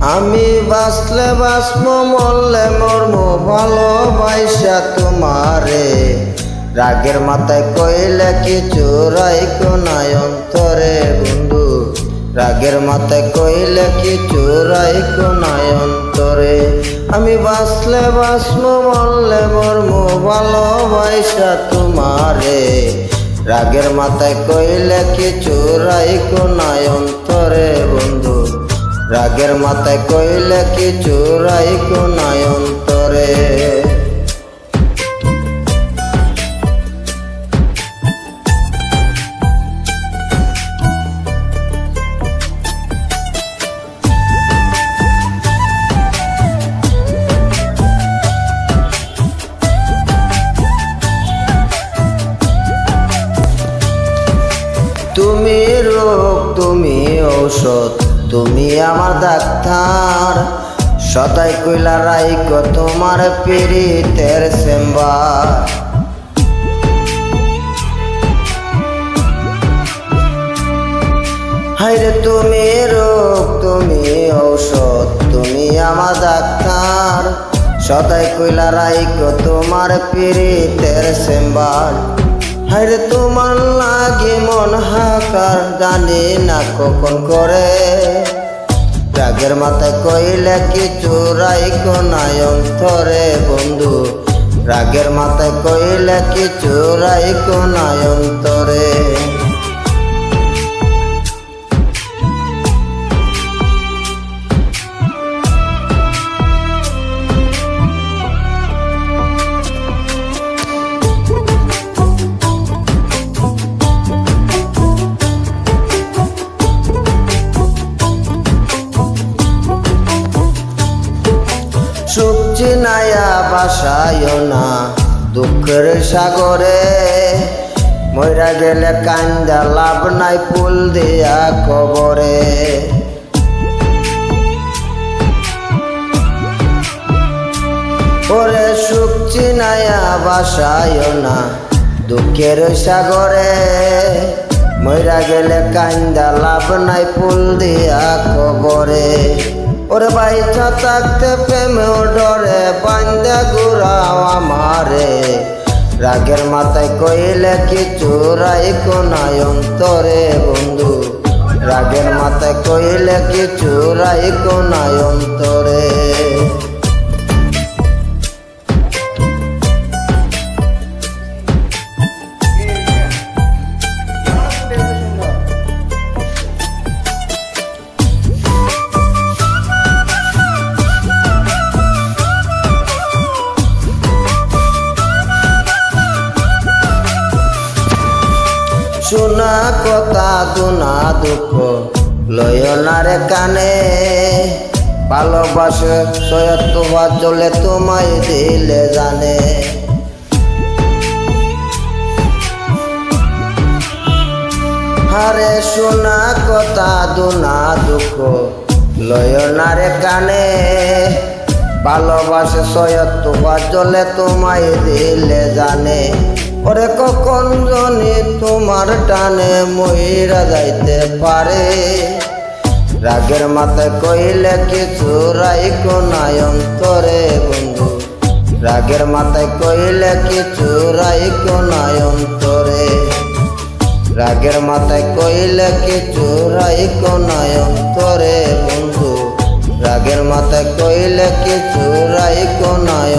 আমি বাঁচলে বাঁচবো মরলে মরমু ভালোবাসা তোমারে। রাগের মাথায় কইলে কিছু রাইকো নাই অন্তরে বন্ধু। রাগের মাথায় কইলে কিছু রাইকো নাই অন্তরে। আমি বাঁচলে বাঁচবো মরলে মরমু ভালোবাসা তোমারে। রাগের মাথায় কইলে কিছু রাইকো নাই অন্তরে বন্ধু। রাগের মাথায় কইলে কিছু রাইকো নাই অন্তরে। তুমি রোগ তুমি ঔষধ তুমি আমার ডাক্তার। সদাই কইলা রাইকো তোমার পীড়িতের চেম্বার। হায়রে তুমি রোগ তুমি ঔষধ তুমি আমার ডাক্তার। সদাই কইলা রাইকো তোমার পীড়িতের চেম্বার। হায়রে তোমার লাগে মন হাকার জানি না কখন করে। রাগের মাথায় কইলে কিছু রাইকো নাই অন্তরে বন্ধু। রাগের মাথায় কইলে কিছু রাইকো নাই অন্তরে। সুখ চিনায়া বাসায় না দুঃখের সাগরে। মইরা গেলে কান্দা লাভ নাই ফুল দিয়া কবরে। ওরে সুখ চিনায়া বাসায় না দুঃখের সাগরে। মইরা গেলে কান্দা লাভ নাই ফুল দিয়া কবরে। ওরে বাইচা থাকতে প্রেমেও ডরে বান্দা ঘুরাও আমারে। রাগের মাথায় কইলে কিছু রাইকো নাই অন্তরে বন্ধু। রাগের মাথায় কইলে কিছু রাইকো নাই অন্তরে। শোনা কথা দুনা দুঃখ লয় না রে কানে। ভালোবাসে সয়ত্তবার চলে তোমায় দিলে জানে। হারে শোনা কথা দুনা দুঃখ লয় না রে কানে। ভালোবাসে সয়ত্তবার চলে তোমায় দিলে জানে। ওরে কখন জনি তোমার টানে মইরা যাইতে পারে। রাগের মাথায় কইলে কিছু রাইকো নাই অন্তরে বন্ধু। রাগের মাথায় কইলে কিছু রাইকো নাই অন্তরে। রাগের মাথায় কইলে কিছু রাইকো নাই অন্তরে বন্ধু। রাগের মাথায় কইলে কিছু রাইকো নাই